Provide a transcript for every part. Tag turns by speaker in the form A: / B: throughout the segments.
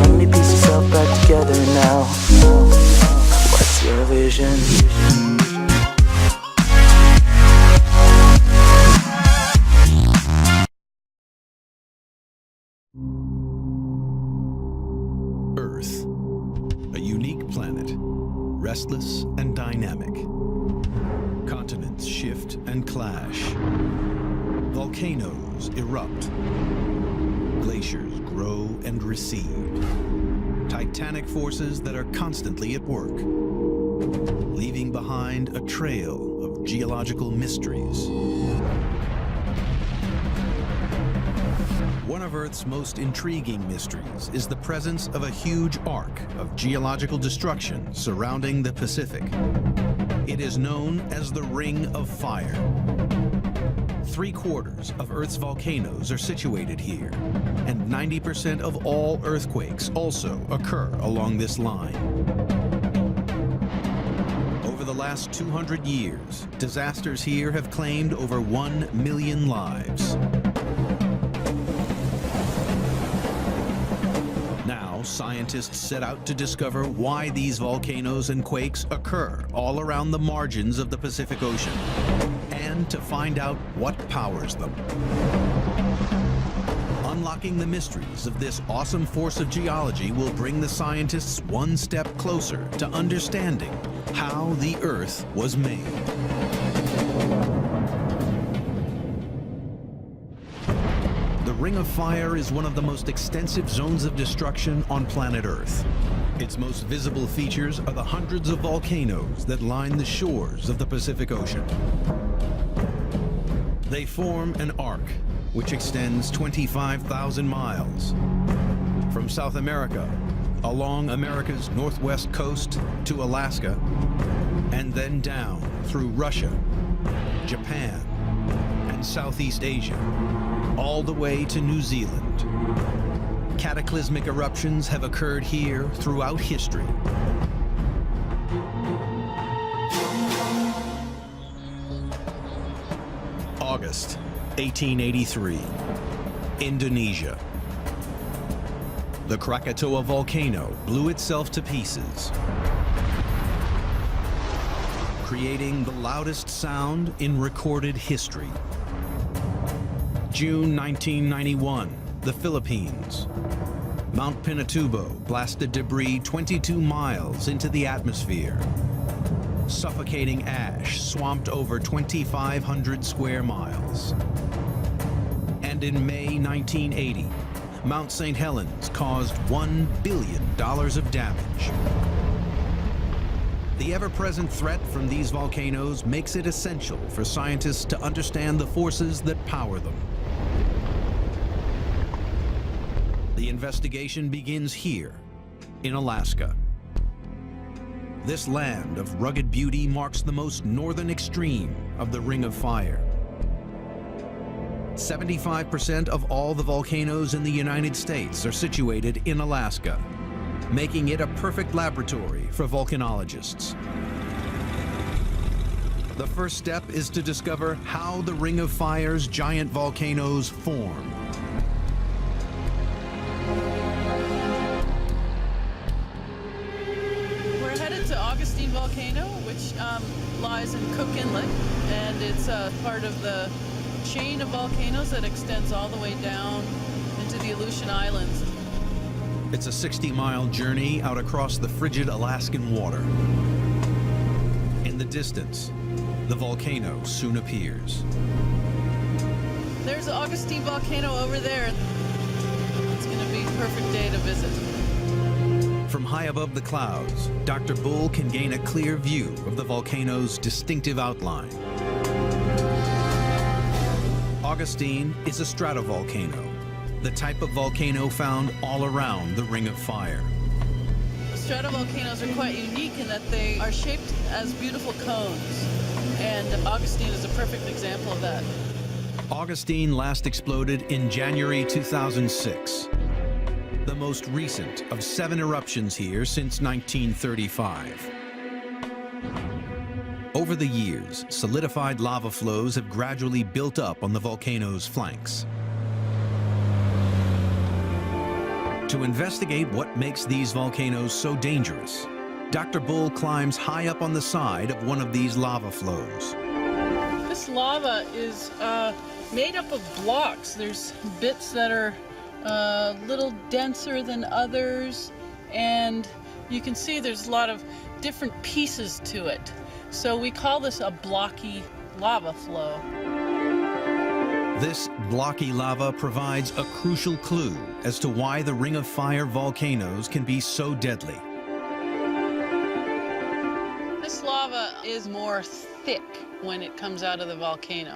A: so many pieces all back together now. What's your vision?
B: Earth, a unique planet, restless and dynamic. Continents shift and clash. Volcanoes erupt. Glaciers grow and recede. Titanic forces that are constantly at work, leaving behind a trail of geological mysteries. One of Earth's most intriguing mysteries is the presence of a huge arc of geological destruction surrounding the Pacific. It is known as the Ring of Fire. 3/4 of Earth's volcanoes are situated here, and 90% of all earthquakes also occur along this line. Over the last 200 years, disasters here have claimed over 1 million lives. Now, scientists set out to discover why these volcanoes and quakes occur all around the margins of the Pacific Ocean, and to find out what powers them. Unlocking the mysteries of this awesome force of geology will bring the scientists one step closer to understanding how the Earth was made. The Ring of Fire is one of the most extensive zones of destruction on planet Earth. Its most visible features are the hundreds of volcanoes that line the shores of the Pacific Ocean. They form an arc which extends 25,000 miles from South America along America's northwest coast to Alaska, and then down through Russia, Japan, and Southeast Asia, all the way to New Zealand. Cataclysmic eruptions have occurred here throughout history. August 1883, Indonesia. The Krakatoa volcano blew itself to pieces, creating the loudest sound in recorded history. June 1991, the Philippines. Mount Pinatubo blasted debris 22 miles into the atmosphere. Suffocating ash swamped over 2,500 square miles. And in May 1980, Mount St. Helens caused $1 billion of damage. The ever-present threat from these volcanoes makes it essential for scientists to understand the forces that power them. The investigation begins here, in Alaska. This land of rugged beauty marks the most northern extreme of the Ring of Fire. 75% of all the volcanoes in the United States are situated in Alaska, making it a perfect laboratory for volcanologists. The first step is to discover how the Ring of Fire's giant volcanoes form.
C: We're headed to Augustine Volcano, which lies in Cook Inlet, and it's part of the chain of volcanoes that extends all the way down into the Aleutian Islands.
B: It's a 60-mile journey out across the frigid Alaskan water. In the distance, the volcano soon appears.
C: There's the Augustine Volcano over there. It's going to be a perfect day to visit.
B: From high above the clouds, Dr. Bull can gain a clear view of the volcano's distinctive outline. Augustine is a stratovolcano, the type of volcano found all around the Ring of Fire.
C: Stratovolcanoes are quite unique in that they are shaped as beautiful cones, and Augustine is a perfect example of that.
B: Augustine last exploded in January 2006, the most recent of 7 eruptions here since 1935. Over the years, solidified lava flows have gradually built up on the volcano's flanks. To investigate what makes these volcanoes so dangerous, Dr. Bull climbs high up on the side of one of these lava flows.
C: This lava is made up of blocks. There's bits that are a little denser than others, and you can see there's a lot of different pieces to it. So we call this a blocky lava flow.
B: This blocky lava provides a crucial clue as to why the Ring of Fire volcanoes can be so deadly.
C: This lava is more thick when it comes out of the volcano,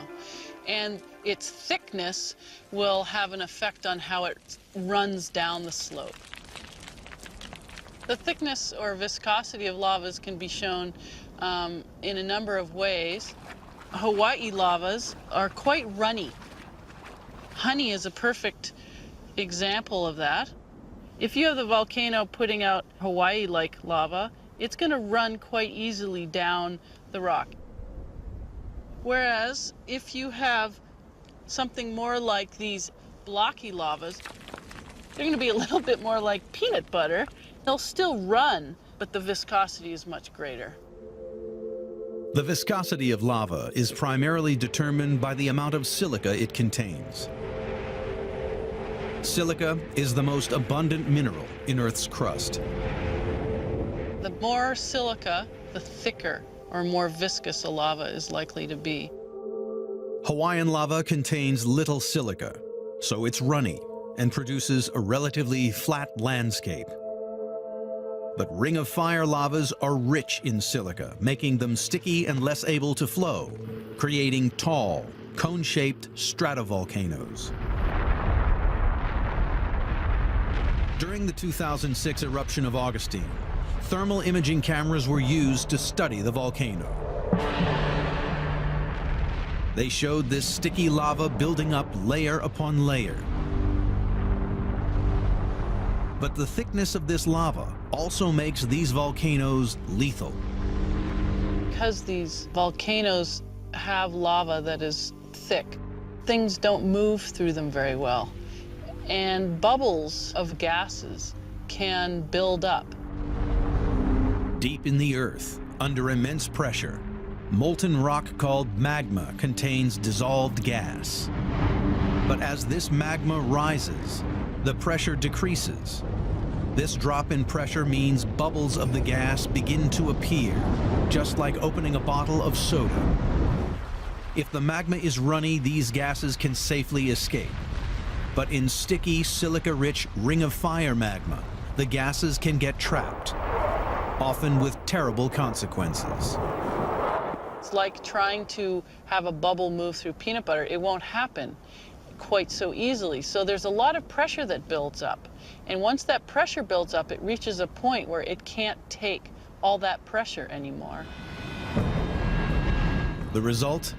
C: and its thickness will have an effect on how it runs down the slope. The thickness or viscosity of lavas can be shown in a number of ways. Hawaii lavas are quite runny. Honey is a perfect example of that. If you have the volcano putting out Hawaii-like lava, it's going to run quite easily down the rock. Whereas if you have something more like these blocky lavas, they're going to be a little bit more like peanut butter. They'll still run, but the viscosity is much greater.
B: The viscosity of lava is primarily determined by the amount of silica it contains. Silica is the most abundant mineral in Earth's crust.
C: The more silica, the thicker or more viscous a lava is likely to be.
B: Hawaiian lava contains little silica, so it's runny and produces a relatively flat landscape. But Ring of Fire lavas are rich in silica, making them sticky and less able to flow, creating tall, cone-shaped stratovolcanoes. During the 2006 eruption of Augustine, thermal imaging cameras were used to study the volcano. They showed this sticky lava building up layer upon layer. But the thickness of this lava also makes these volcanoes lethal.
C: Because these volcanoes have lava that is thick, things don't move through them very well. And bubbles of gases can build up.
B: Deep in the earth, under immense pressure, molten rock called magma contains dissolved gas. But as this magma rises, the pressure decreases. This drop in pressure means bubbles of the gas begin to appear, just like opening a bottle of soda. If the magma is runny, these gases can safely escape. But in sticky, silica-rich Ring of Fire magma, the gases can get trapped, often with terrible consequences.
C: It's like trying to have a bubble move through peanut butter. It won't happen quite so easily. So there's a lot of pressure that builds up. And once that pressure builds up, it reaches a point where it can't take all that pressure anymore.
B: The result?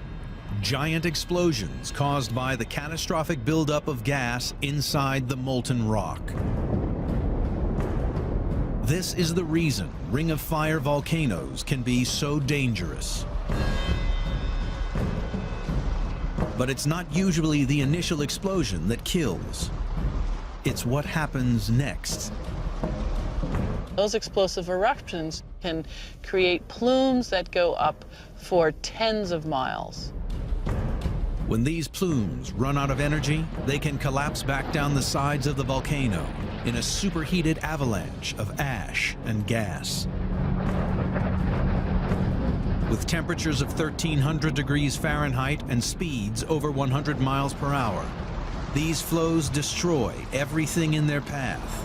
B: Giant explosions caused by the catastrophic buildup of gas inside the molten rock. This is the reason Ring of Fire volcanoes can be so dangerous. But it's not usually the initial explosion that kills. It's what happens next.
C: Those explosive eruptions can create plumes that go up for tens of miles.
B: When these plumes run out of energy, they can collapse back down the sides of the volcano in a superheated avalanche of ash and gas. With temperatures of 1,300 degrees Fahrenheit and speeds over 100 miles per hour, these flows destroy everything in their path.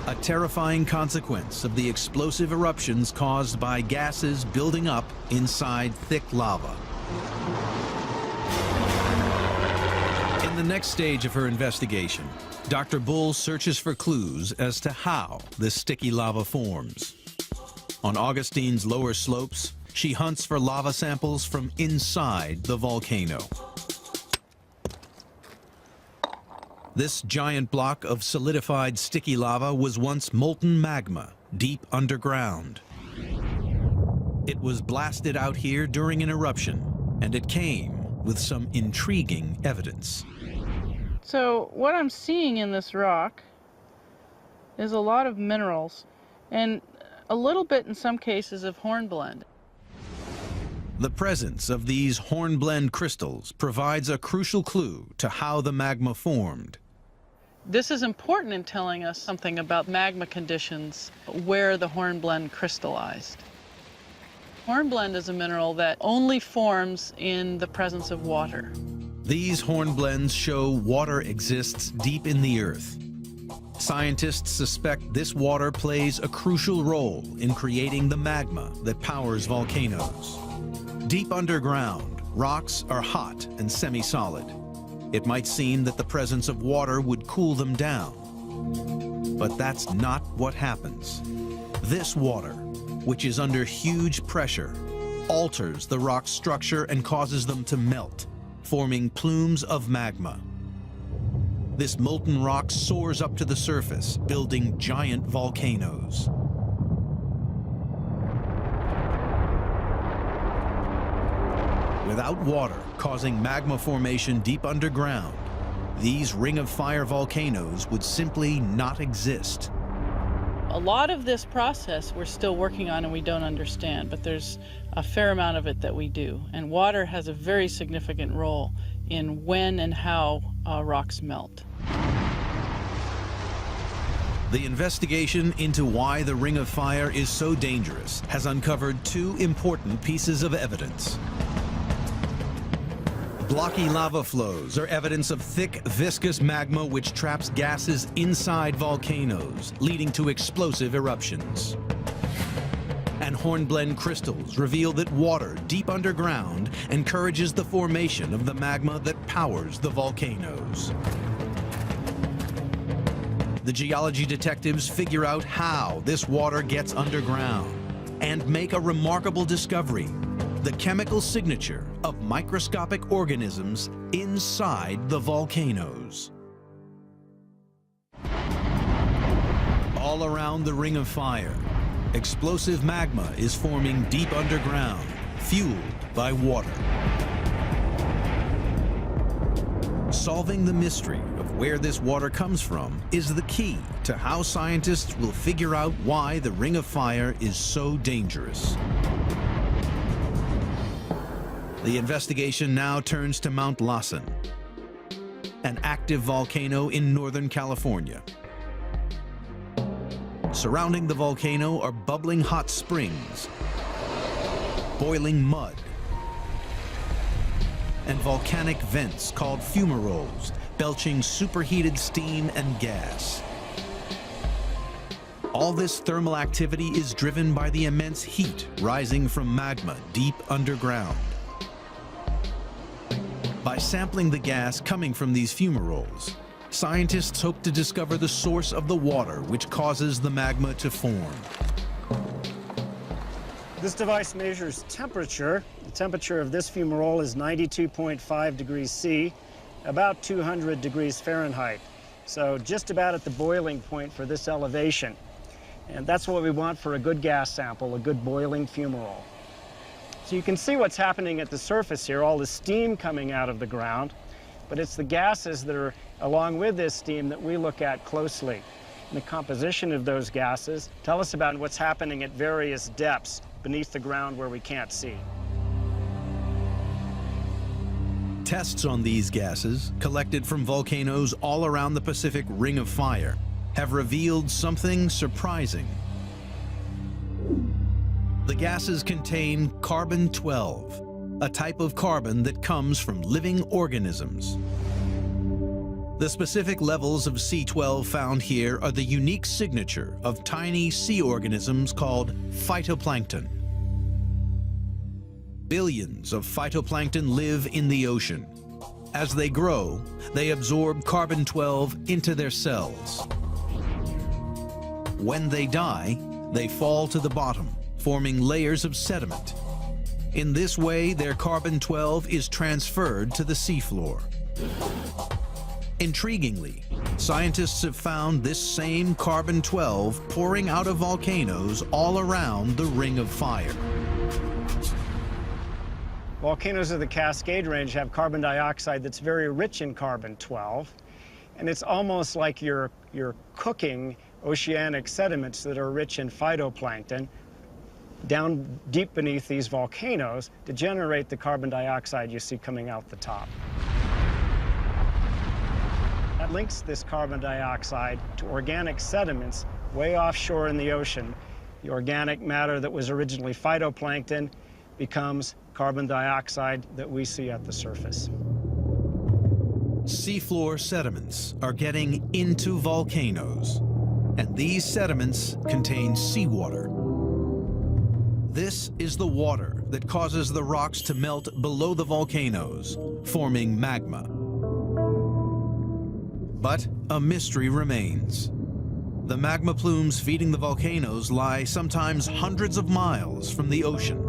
B: A terrifying consequence of the explosive eruptions caused by gases building up inside thick lava. In the next stage of her investigation, Dr. Bull searches for clues as to how this sticky lava forms. On Augustine's lower slopes, she hunts for lava samples from inside the volcano. This giant block of solidified sticky lava was once molten magma deep underground. It was blasted out here during an eruption, and it came with some intriguing evidence.
C: So what I'm seeing in this rock is a lot of minerals and a little bit in some cases of hornblende.
B: The presence of these hornblende crystals provides a crucial clue to how the magma formed.
C: This is important in telling us something about magma conditions where the hornblende crystallized. Hornblende is a mineral that only forms in the presence of water.
B: These hornblendes show water exists deep in the earth. Scientists suspect this water plays a crucial role in creating the magma that powers volcanoes. Deep underground, rocks are hot and semi-solid. It might seem that the presence of water would cool them down. But that's not what happens. This water, which is under huge pressure, alters the rock's structure and causes them to melt, forming plumes of magma. This molten rock soars up to the surface, building giant volcanoes. Without water causing magma formation deep underground, these Ring of Fire volcanoes would simply not exist.
C: A lot of this process we're still working on and we don't understand, but there's a fair amount of it that we do. And water has a very significant role in when and how rocks melt.
B: The investigation into why the Ring of Fire is so dangerous has uncovered two important pieces of evidence. Blocky lava flows are evidence of thick, viscous magma which traps gases inside volcanoes, leading to explosive eruptions. And hornblende crystals reveal that water deep underground encourages the formation of the magma that powers the volcanoes. The geology detectives figure out how this water gets underground and make a remarkable discovery: the chemical signature of microscopic organisms inside the volcanoes. All around the Ring of Fire, explosive magma is forming deep underground, fueled by water. Solving the mystery of where this water comes from is the key to how scientists will figure out why the Ring of Fire is so dangerous. The investigation now turns to Mount Lassen, an active volcano in Northern California. Surrounding the volcano are bubbling hot springs, boiling mud, and volcanic vents called fumaroles, belching superheated steam and gas. All this thermal activity is driven by the immense heat rising from magma deep underground. By sampling the gas coming from these fumaroles, scientists hope to discover the source of the water which causes the magma to form.
D: This device measures temperature. The temperature of this fumarole is 92.5 degrees C, about 200 degrees Fahrenheit. So just about at the boiling point for this elevation. And that's what we want for a good gas sample, a good boiling fumarole. So you can see what's happening at the surface here, all the steam coming out of the ground, but it's the gases that are along with this steam that we look at closely. And the composition of those gases tell us about what's happening at various depths beneath the ground where we can't see.
B: Tests on these gases, collected from volcanoes all around the Pacific Ring of Fire, have revealed something surprising. The gases contain carbon-12, a type of carbon that comes from living organisms. The specific levels of C12 found here are the unique signature of tiny sea organisms called phytoplankton. Billions of phytoplankton live in the ocean. As they grow, they absorb carbon-12 into their cells. When they die, they fall to the bottom, forming layers of sediment. In this way, their carbon-12 is transferred to the seafloor. Intriguingly, scientists have found this same carbon-12 pouring out of volcanoes all around the Ring of Fire.
D: Volcanoes of the Cascade Range have carbon dioxide that's very rich in carbon-12. and it's almost like you're cooking oceanic sediments that are rich in phytoplankton down deep beneath these volcanoes to generate the carbon dioxide you see coming out the top. That links this carbon dioxide to organic sediments way offshore in the ocean. The organic matter that was originally phytoplankton becomes carbon dioxide that we see at the surface.
B: Seafloor sediments are getting into volcanoes, and these sediments contain seawater. This is the water that causes the rocks to melt below the volcanoes, forming magma. But a mystery remains. The magma plumes feeding the volcanoes lie sometimes hundreds of miles from the ocean.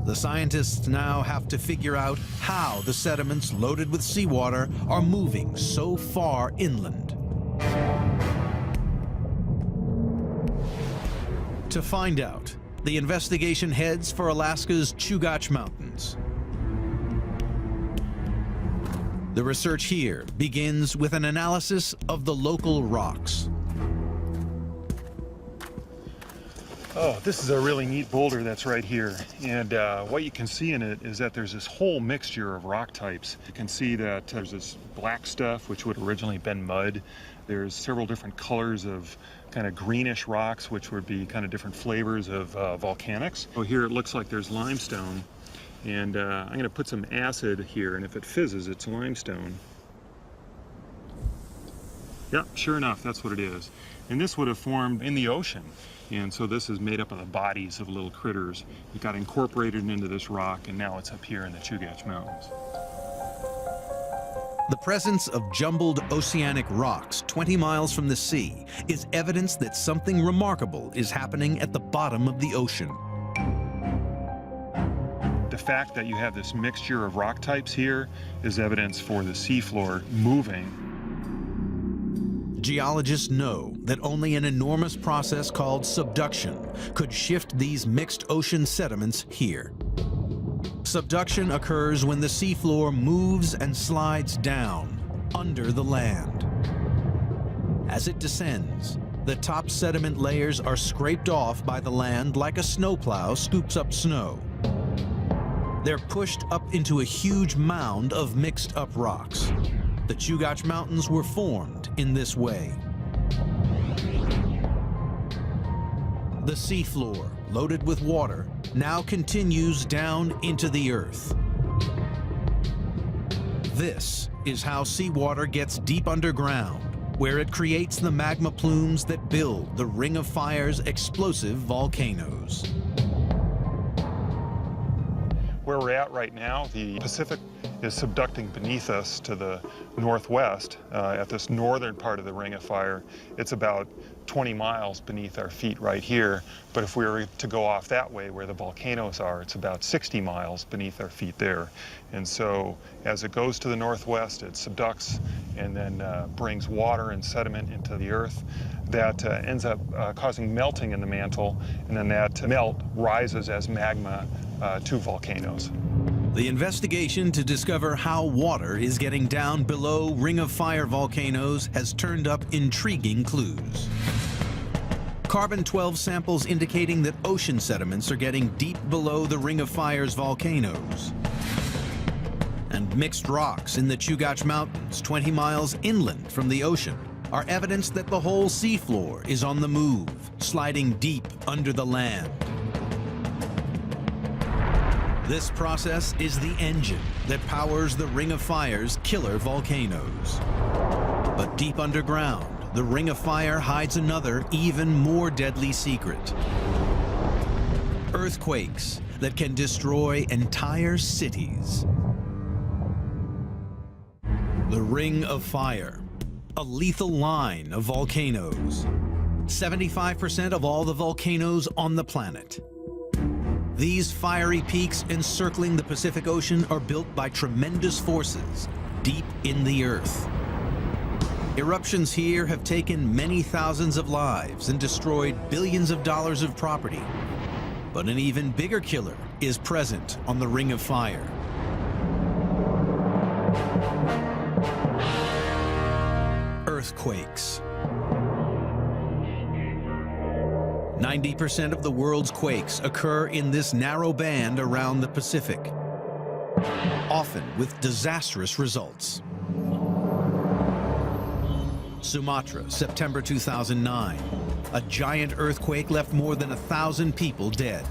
B: The scientists now have to figure out how the sediments loaded with seawater are moving so far inland. To find out, the investigation heads for Alaska's Chugach Mountains. The research here begins with an analysis of the local rocks.
E: Oh, this is a really neat boulder that's right here. And what you can see in it is that there's this whole mixture of rock types. You can see that there's this black stuff, which would originally have been mud. There's several different colors of kind of greenish rocks, which would be kind of different flavors of volcanics. So here it looks like there's limestone. And I'm going to put some acid here, and if it fizzes, it's limestone. Yep, sure enough, that's what it is. And this would have formed in the ocean. And so this is made up of the bodies of little critters. It got incorporated into this rock, and now it's up here in the Chugach Mountains.
B: The presence of jumbled oceanic rocks 20 miles from the sea is evidence that something remarkable is happening at the bottom of the ocean.
E: The fact that you have this mixture of rock types here is evidence for the seafloor moving.
B: Geologists know that only an enormous process called subduction could shift these mixed ocean sediments here. Subduction occurs when the seafloor moves and slides down under the land. As it descends, the top sediment layers are scraped off by the land like a snowplow scoops up snow. They're pushed up into a huge mound of mixed-up rocks. The Chugach Mountains were formed in this way. The seafloor, loaded with water, now continues down into the earth. This is how seawater gets deep underground, where it creates the magma plumes that build the Ring of Fire's explosive volcanoes.
E: Where we're at right now, the Pacific is subducting beneath us to the northwest. At this northern part of the Ring of Fire, it's about 20 miles beneath our feet right here. But if we were to go off that way where the volcanoes are, it's about 60 miles beneath our feet there. And so as it goes to the northwest, it subducts and then brings water and sediment into the earth. That ends up causing melting in the mantle, and then that melt rises as magma to volcanoes.
B: The investigation to discover how water is getting down below Ring of Fire volcanoes has turned up intriguing clues. Carbon-12 samples indicating that ocean sediments are getting deep below the Ring of Fire's volcanoes. And mixed rocks in the Chugach Mountains, 20 miles inland from the ocean, are evidence that the whole seafloor is on the move, sliding deep under the land. This process is the engine that powers the Ring of Fire's killer volcanoes. But deep underground, the Ring of Fire hides another, even more deadly secret. Earthquakes that can destroy entire cities. The Ring of Fire, a lethal line of volcanoes. 75% of all the volcanoes on the planet. These fiery peaks encircling the Pacific Ocean are built by tremendous forces deep in the earth. Eruptions here have taken many thousands of lives and destroyed billions of dollars of property. But an even bigger killer is present on the Ring of Fire. earthquakes. 90% of the world's quakes occur in this narrow band around the Pacific, often with disastrous results. Sumatra, September 2009. A giant earthquake left more than 1,000 people dead.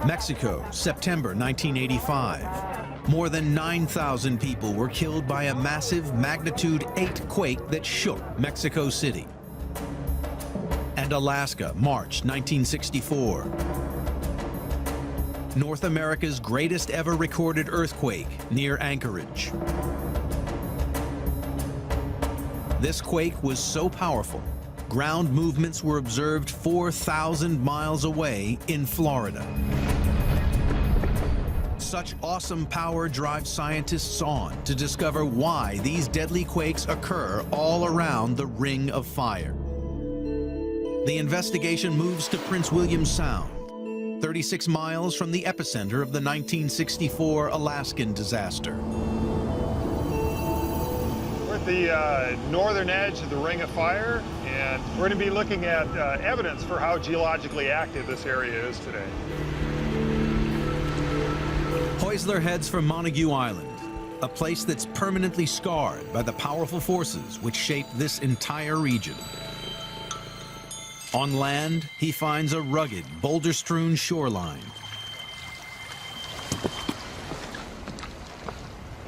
B: Mexico, September 1985. More than 9,000 people were killed by a massive magnitude 8 quake that shook Mexico City. And Alaska, March 1964. North America's greatest ever recorded earthquake near Anchorage. This quake was so powerful, ground movements were observed 4,000 miles away in Florida. Such awesome power drives scientists on to discover why these deadly quakes occur all around the Ring of Fire. The investigation moves to Prince William Sound, 36 miles from the epicenter of the 1964 Alaskan disaster.
E: We're at the northern edge of the Ring of Fire, and we're going to be looking at evidence for how geologically active this area is today.
B: Heusler heads for Montague Island, a place that's permanently scarred by the powerful forces which shape this entire region. On land, he finds a rugged, boulder-strewn shoreline.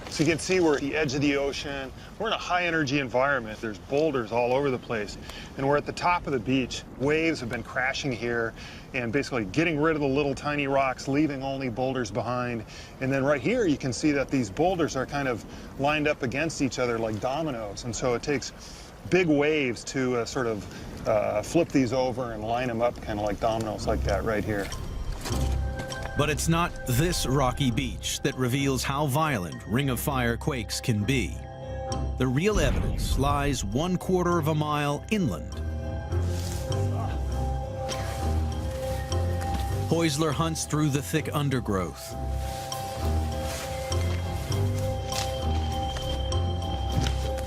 E: So you can see we're at the edge of the ocean. We're in a high-energy environment. There's boulders all over the place. And we're at the top of the beach. Waves have been crashing here and basically getting rid of the little tiny rocks, leaving only boulders behind. And then right here, you can see that these boulders are kind of lined up against each other like dominoes. And so it takes big waves to sort of flip these over and line them up kind of like dominoes like that right here.
B: But it's not this rocky beach that reveals how violent Ring of Fire quakes can be. The real evidence lies 1/4 of a mile inland. Heusler hunts through the thick undergrowth.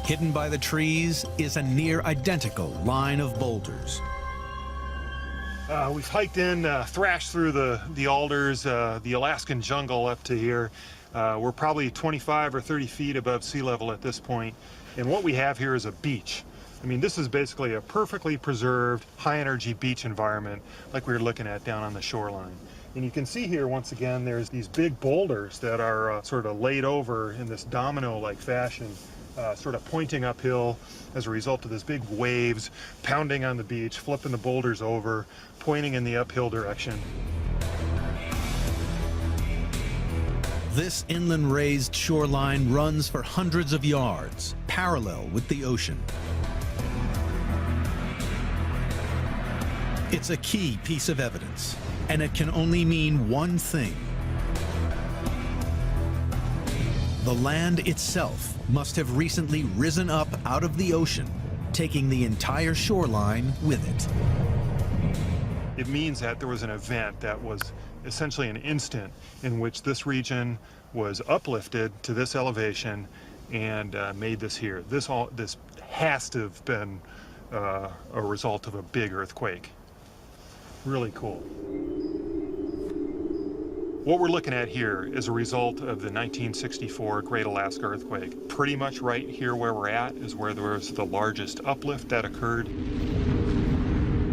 B: Hidden by the trees is a near identical line of boulders.
E: We've hiked in, thrashed through the alders, the Alaskan jungle up to here. We're probably 25 or 30 feet above sea level at this point. And what we have here is a beach. I mean, this is basically a perfectly preserved, high-energy beach environment like we were looking at down on the shoreline. And you can see here, once again, there's these big boulders that are sort of laid over in this domino-like fashion, sort of pointing uphill as a result of this big waves pounding on the beach, flipping the boulders over, pointing in the uphill direction.
B: This inland raised shoreline runs for hundreds of yards, parallel with the ocean. It's a key piece of evidence, and it can only mean one thing. The land itself must have recently risen up out of the ocean, taking the entire shoreline with it.
E: It means that there was an event that was essentially an instant in which this region was uplifted to this elevation and made this here. This has to have been a result of a big earthquake. Really cool. What we're looking at here is a result of the 1964 Great Alaska Earthquake. Pretty much right here where we're at is where there was the largest uplift that occurred.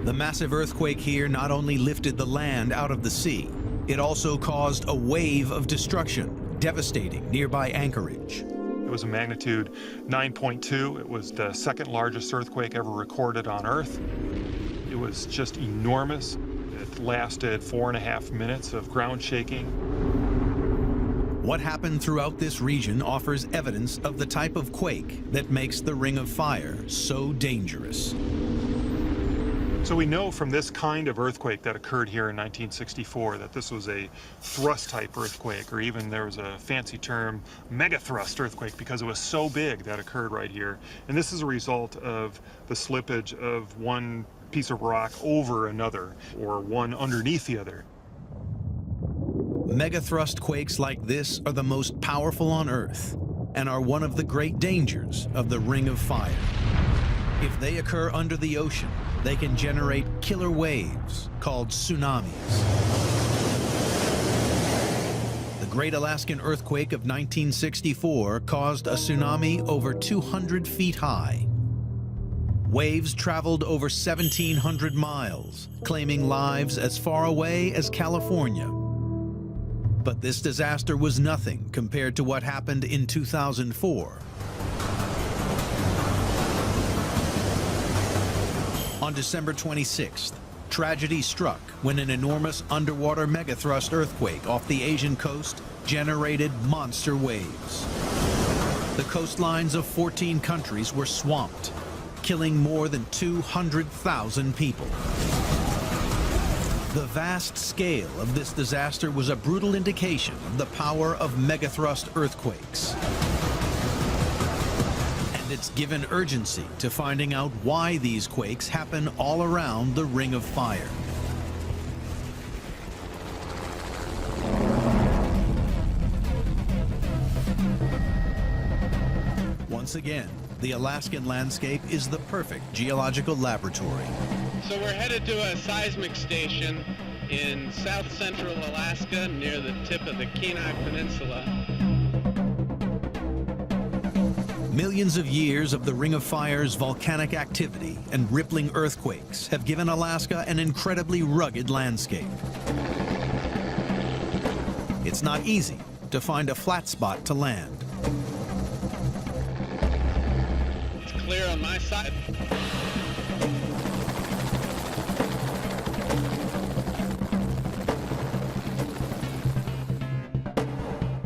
B: The massive earthquake here not only lifted the land out of the sea, it also caused a wave of destruction, devastating nearby Anchorage.
E: It was a magnitude 9.2. It was the second largest earthquake ever recorded on Earth. It was just enormous. It lasted 4.5 minutes of ground shaking.
B: What happened throughout this region offers evidence of the type of quake that makes the Ring of Fire so dangerous.
E: So we know from this kind of earthquake that occurred here in 1964 that this was a thrust-type earthquake, or even there was a fancy term, megathrust earthquake, because it was so big that occurred right here. And this is a result of the slippage of one piece of rock over another, or one underneath the other.
B: Megathrust quakes like this are the most powerful on Earth. and are one of the great dangers of the Ring of Fire. If they occur under the ocean, they can generate killer waves called tsunamis. The Great Alaskan Earthquake of 1964 caused a tsunami over 200 feet high. Waves traveled over 1,700 miles, claiming lives as far away as California. But this disaster was nothing compared to what happened in 2004. On December 26th, tragedy struck when an enormous underwater megathrust earthquake off the Asian coast generated monster waves. The coastlines of 14 countries were swamped, killing more than 200,000 people. The vast scale of this disaster was a brutal indication of the power of megathrust earthquakes. And it's given urgency to finding out why these quakes happen all around the Ring of Fire. Once again, the Alaskan landscape is the perfect geological laboratory.
F: So we're headed to a seismic station in south central Alaska near the tip of the Kenai Peninsula.
B: Millions of years of the Ring of Fire's volcanic activity and rippling earthquakes have given Alaska an incredibly rugged landscape. It's not easy to find a flat spot to land.
F: It's clear on my side.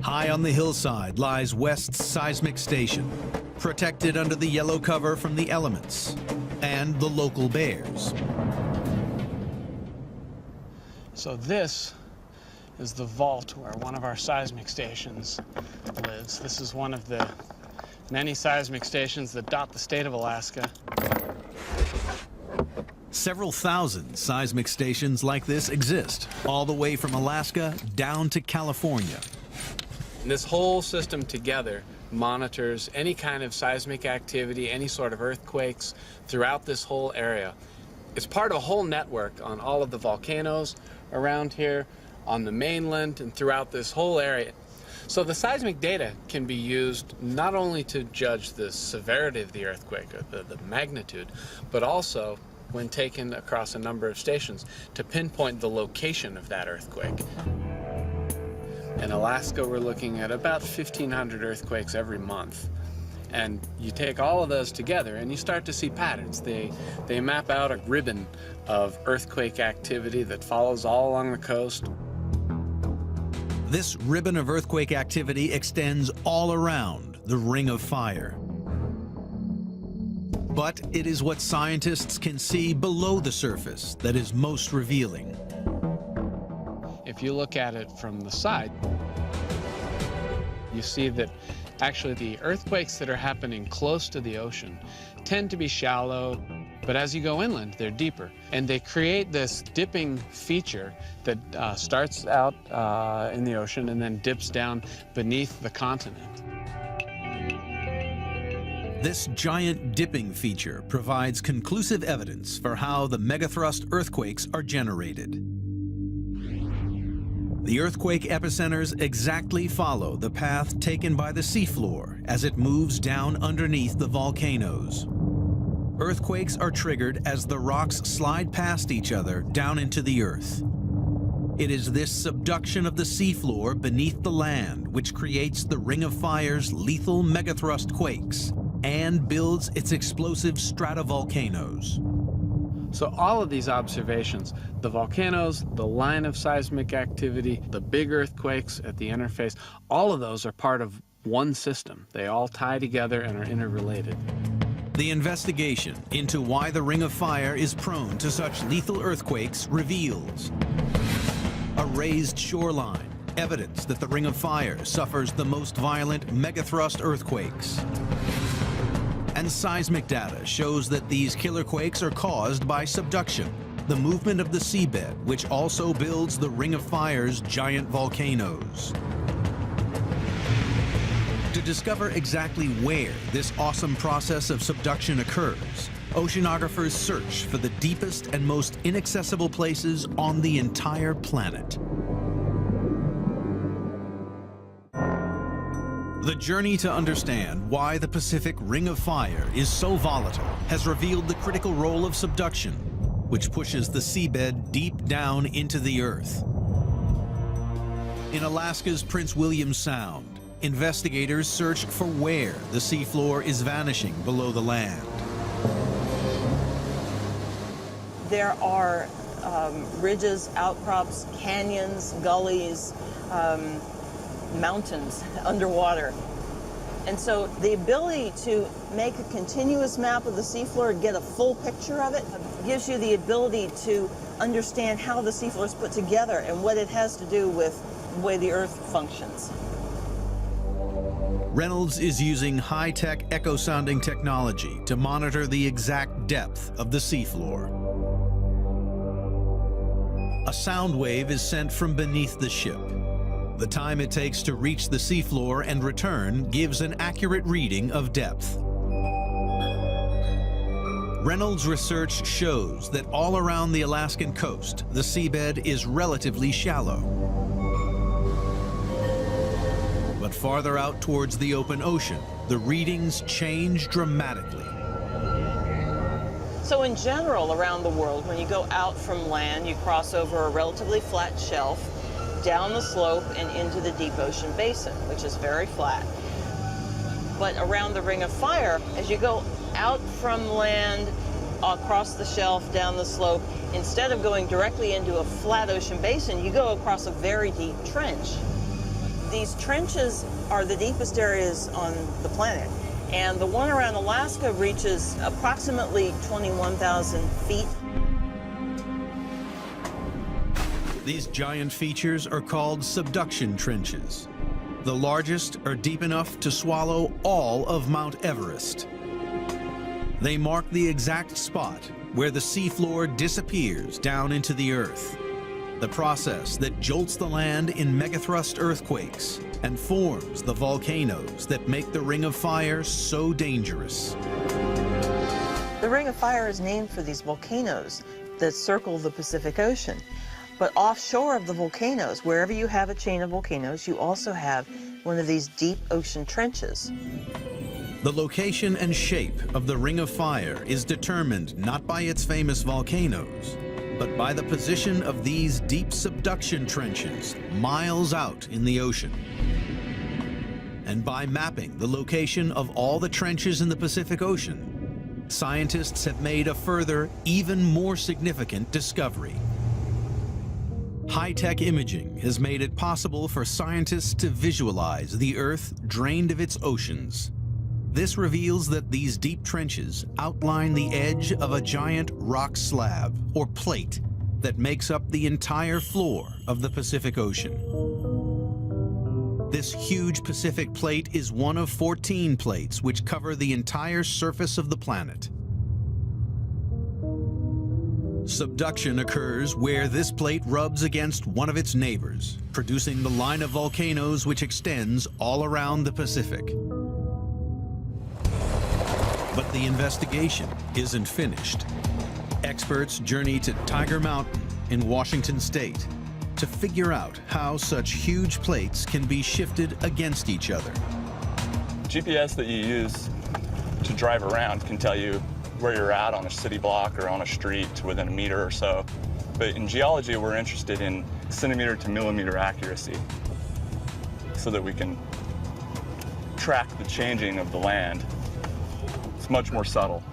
B: High on the hillside lies West's seismic station, protected under the yellow cover from the elements and the local bears.
G: So this is the vault where one of our seismic stations lives. This is one of the many seismic stations that dot the state of Alaska.
B: Several thousand seismic stations like this exist, all the way from Alaska down to California.
G: And this whole system together monitors any kind of seismic activity, any sort of earthquakes throughout this whole area. It's part of a whole network on all of the volcanoes around here, on the mainland, and throughout this whole area. So the seismic data can be used not only to judge the severity of the earthquake, or the magnitude, but also, when taken across a number of stations, to pinpoint the location of that earthquake. In Alaska, we're looking at about 1,500 earthquakes every month. And you take all of those together and you start to see patterns. They map out a ribbon of earthquake activity that follows all along the coast.
B: This ribbon of earthquake activity extends all around the Ring of Fire. But it is what scientists can see below the surface that is most revealing.
G: If you look at it from the side, you see that actually the earthquakes that are happening close to the ocean tend to be shallow, but as you go inland, they're deeper. And they create this dipping feature that starts out in the ocean and then dips down beneath the continent.
B: This giant dipping feature provides conclusive evidence for how the megathrust earthquakes are generated. The earthquake epicenters exactly follow the path taken by the seafloor as it moves down underneath the volcanoes. Earthquakes are triggered as the rocks slide past each other down into the earth. It is this subduction of the seafloor beneath the land which creates the Ring of Fire's lethal megathrust quakes and builds its explosive stratovolcanoes.
G: So all of these observations, the volcanoes, the line of seismic activity, the big earthquakes at the interface, all of those are part of one system. They all tie together and are interrelated.
B: The investigation into why the Ring of Fire is prone to such lethal earthquakes reveals a raised shoreline, evidence that the Ring of Fire suffers the most violent megathrust earthquakes. And seismic data shows that these killer quakes are caused by subduction, the movement of the seabed, which also builds the Ring of Fire's giant volcanoes. To discover exactly where this awesome process of subduction occurs, oceanographers search for the deepest and most inaccessible places on the entire planet. The journey to understand why the Pacific Ring of Fire is so volatile has revealed the critical role of subduction, which pushes the seabed deep down into the Earth. In Alaska's Prince William Sound, investigators search for where the seafloor is vanishing below the land.
H: There are ridges, outcrops, canyons, gullies, mountains underwater. And so the ability to make a continuous map of the seafloor, get a full picture of it, gives you the ability to understand how the seafloor is put together and what it has to do with the way the Earth functions.
B: Reynolds is using high-tech echo-sounding technology to monitor the exact depth of the seafloor. A sound wave is sent from beneath the ship. The time it takes to reach the seafloor and return gives an accurate reading of depth. Reynolds' research shows that all around the Alaskan coast, the seabed is relatively shallow. But farther out towards the open ocean, the readings change dramatically.
H: So in general, around the world, when you go out from land, you cross over a relatively flat shelf, down the slope and into the deep ocean basin, which is very flat. But around the Ring of Fire, as you go out from land, across the shelf, down the slope, instead of going directly into a flat ocean basin, you go across a very deep trench. These trenches are the deepest areas on the planet, and the one around Alaska reaches approximately 21,000 feet.
B: These giant features are called subduction trenches. The largest are deep enough to swallow all of Mount Everest. They mark the exact spot where the seafloor disappears down into the Earth, the process that jolts the land in megathrust earthquakes and forms the volcanoes that make the Ring of Fire so dangerous.
H: The Ring of Fire is named for these volcanoes that circle the Pacific Ocean. But offshore of the volcanoes, wherever you have a chain of volcanoes, you also have one of these deep ocean trenches.
B: The location and shape of the Ring of Fire is determined not by its famous volcanoes, but by the position of these deep subduction trenches miles out in the ocean. And by mapping the location of all the trenches in the Pacific Ocean, scientists have made a further, even more significant discovery. High-tech imaging has made it possible for scientists to visualize the Earth drained of its oceans. This reveals that these deep trenches outline the edge of a giant rock slab, or plate, that makes up the entire floor of the Pacific Ocean. This huge Pacific plate is one of 14 plates which cover the entire surface of the planet. Subduction occurs where this plate rubs against one of its neighbors, producing the line of volcanoes which extends all around the Pacific. But the investigation isn't finished. Experts journey to Tiger Mountain in Washington State to figure out how such huge plates can be shifted against each other.
I: GPS that you use to drive around can tell you where you're at on a city block or on a street to within a meter or so. But in geology, we're interested in centimeter to millimeter accuracy so that we can track the changing of the land. It's much more subtle.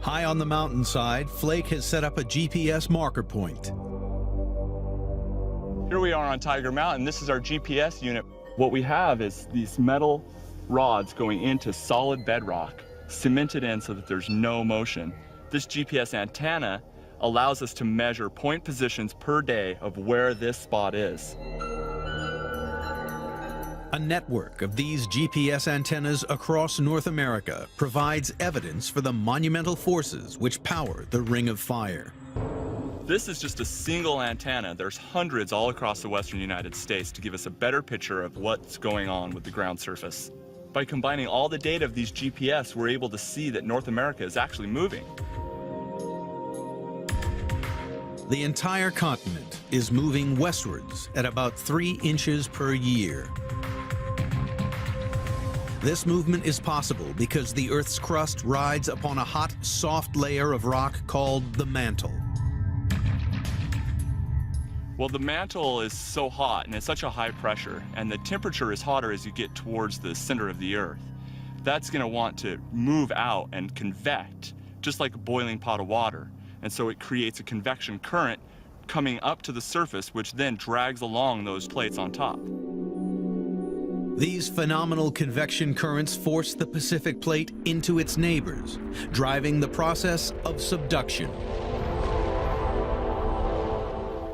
B: High on the mountainside, Flake has set up a GPS marker point.
I: Here we are on Tiger Mountain. This is our GPS unit. What we have is these metal rods going into solid bedrock, cemented in so that there's no motion. This GPS antenna allows us to measure point positions per day of where this spot is.
B: A network of these GPS antennas across North America provides evidence for the monumental forces which power the Ring of Fire.
I: This is just a single antenna. There's hundreds all across the western United States to give us a better picture of what's going on with the ground surface. By combining all the data of these GPS, we're able to see that North America is actually moving.
B: The entire continent is moving westwards at about 3 inches per year. This movement is possible because the Earth's crust rides upon a hot, soft layer of rock called the mantle.
I: Well, the mantle is so hot and it's such a high pressure, and the temperature is hotter as you get towards the center of the Earth. That's going to want to move out and convect, just like a boiling pot of water. And so it creates a convection current coming up to the surface, which then drags along those plates on top.
B: These phenomenal convection currents force the Pacific Plate into its neighbors, driving the process of subduction.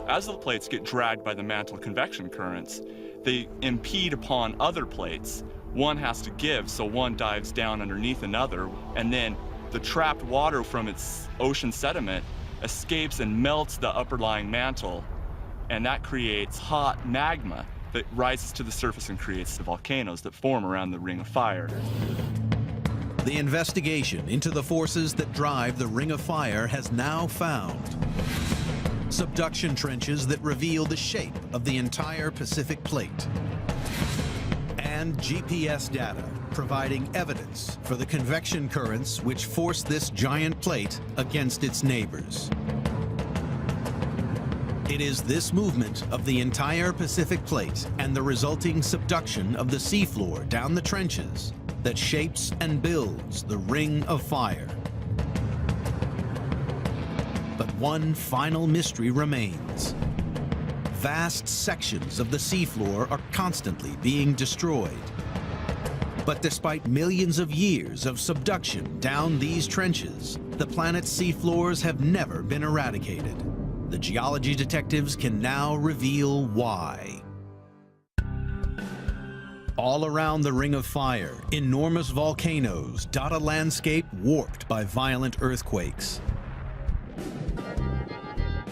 I: As the plates get dragged by the mantle convection currents, they impede upon other plates. One has to give, so one dives down underneath another, and then the trapped water from its ocean sediment escapes and melts the upper-lying mantle, and that creates hot magma that rises to the surface and creates the volcanoes that form around the Ring of Fire.
B: The investigation into the forces that drive the Ring of Fire has now found subduction trenches that reveal the shape of the entire Pacific Plate, and GPS data providing evidence for the convection currents which force this giant plate against its neighbors. It is this movement of the entire Pacific Plate and the resulting subduction of the seafloor down the trenches that shapes and builds the Ring of Fire. But one final mystery remains. Vast sections of the seafloor are constantly being destroyed. But despite millions of years of subduction down these trenches, the planet's seafloors have never been eradicated. The geology detectives can now reveal why. All around the Ring of Fire, enormous volcanoes dot a landscape warped by violent earthquakes.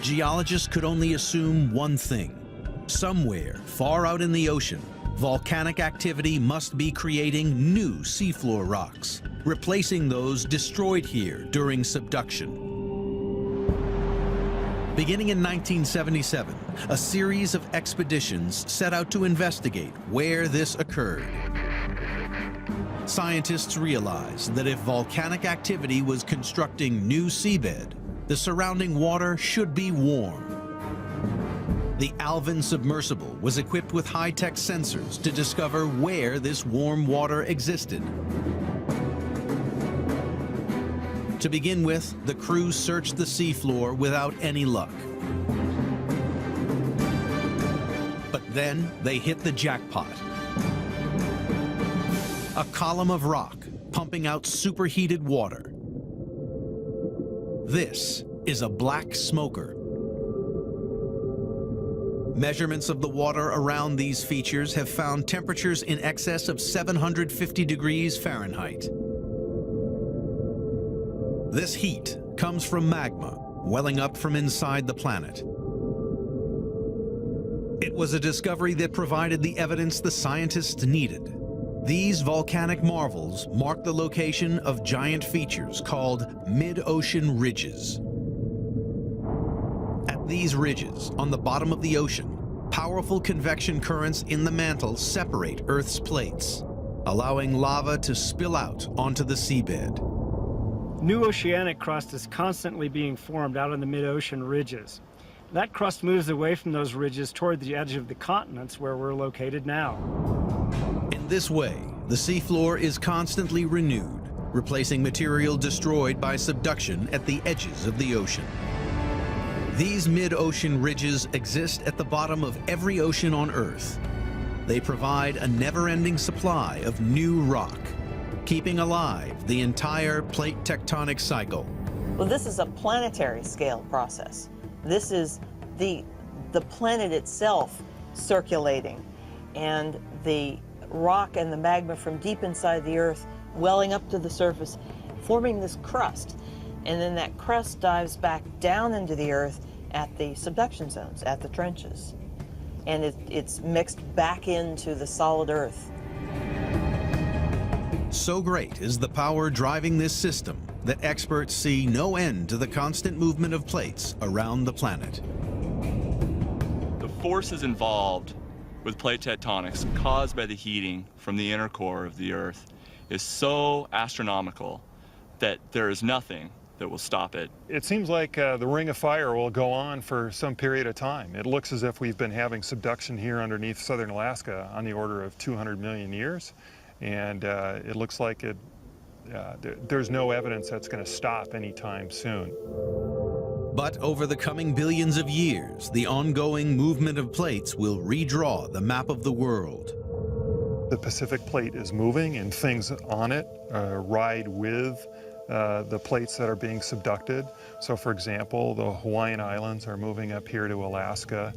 B: Geologists could only assume one thing. Somewhere far out in the ocean, volcanic activity must be creating new seafloor rocks, replacing those destroyed here during subduction. Beginning in 1977, a series of expeditions set out to investigate where this occurred. Scientists realized that if volcanic activity was constructing new seabed, the surrounding water should be warm. The Alvin submersible was equipped with high-tech sensors to discover where this warm water existed. To begin with, the crew searched the seafloor without any luck. But then they hit the jackpot. A column of rock pumping out superheated water. This is a black smoker. Measurements of the water around these features have found temperatures in excess of 750 degrees Fahrenheit. This heat comes from magma welling up from inside the planet. It was a discovery that provided the evidence the scientists needed. These volcanic marvels mark the location of giant features called mid-ocean ridges. At these ridges, on the bottom of the ocean, powerful convection currents in the mantle separate Earth's plates, allowing lava to spill out onto the seabed.
D: New oceanic crust is constantly being formed out on the mid-ocean ridges. That crust moves away from those ridges toward the edge of the continents where we're located now.
B: In this way, the seafloor is constantly renewed, replacing material destroyed by subduction at the edges of the ocean. These mid-ocean ridges exist at the bottom of every ocean on Earth. They provide a never-ending supply of new rock, keeping alive the entire plate tectonic cycle.
H: Well, this is a planetary scale process. This is the planet itself circulating, and the rock and the magma from deep inside the Earth welling up to the surface, forming this crust. And then that crust dives back down into the Earth at the subduction zones, at the trenches. And it's mixed back into the solid earth.
B: So great is the power driving this system that experts see no end to the constant movement of plates around the planet.
I: The forces involved with plate tectonics caused by the heating from the inner core of the Earth is so astronomical that there is nothing that will stop it.
E: It seems like the Ring of Fire will go on for some period of time. It looks as if we've been having subduction here underneath southern Alaska on the order of 200 million years. And it looks like there's no evidence that's going to stop anytime soon.
B: But over the coming billions of years, the ongoing movement of plates will redraw the map of the world.
E: The Pacific Plate is moving, and things on it ride with the plates that are being subducted. So, for example, the Hawaiian Islands are moving up here to Alaska.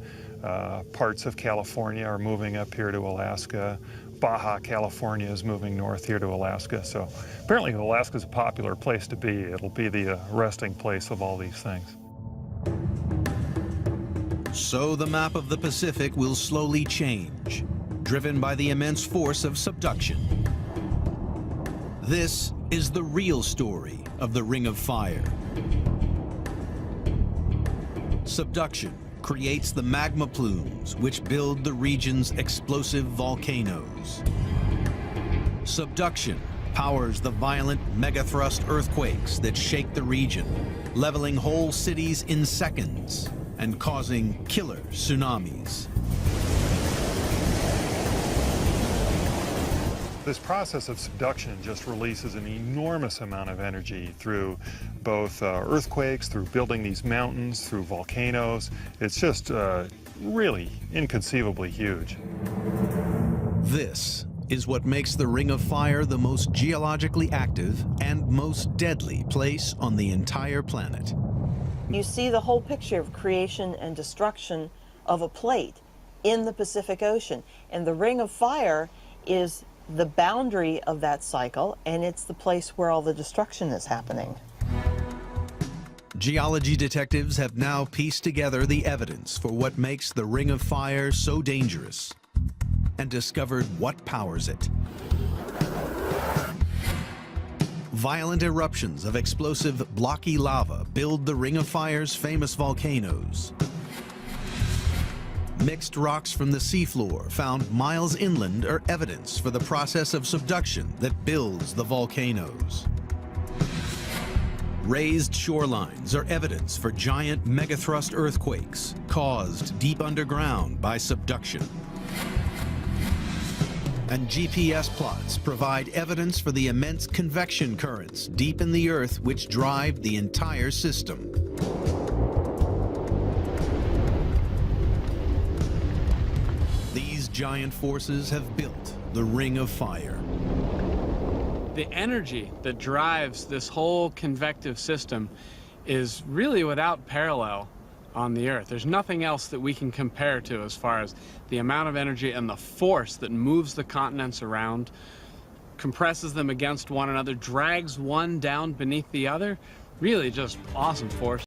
E: Parts of California are moving up here to Alaska. Baja California is moving north here to Alaska. So apparently Alaska's a popular place to be. It'll be the resting place of all these things.
B: So the map of the Pacific will slowly change, driven by the immense force of subduction. This is the real story of the Ring of Fire. Subduction creates the magma plumes which build the region's explosive volcanoes. Subduction powers the violent megathrust earthquakes that shake the region, leveling whole cities in seconds and causing killer tsunamis.
E: This process of subduction just releases an enormous amount of energy through both earthquakes, through building these mountains, through volcanoes. It's just really inconceivably huge.
B: This is what makes the Ring of Fire the most geologically active and most deadly place on the entire planet.
H: You see the whole picture of creation and destruction of a plate in the Pacific Ocean. And the Ring of Fire is the boundary of that cycle, and it's the place where all the destruction is happening.
B: Geology detectives have now pieced together the evidence for what makes the Ring of Fire so dangerous and discovered what powers it. Violent eruptions of explosive blocky lava build the Ring of Fire's famous volcanoes. Mixed rocks from the seafloor found miles inland are evidence for the process of subduction that builds the volcanoes. Raised shorelines are evidence for giant megathrust earthquakes caused deep underground by subduction. And GPS plots provide evidence for the immense convection currents deep in the Earth which drive the entire system. These giant forces have built the Ring of Fire.
G: The energy that drives this whole convective system is really without parallel on the Earth. There's nothing else that we can compare to as far as the amount of energy and the force that moves the continents around, compresses them against one another, drags one down beneath the other. Really just awesome force.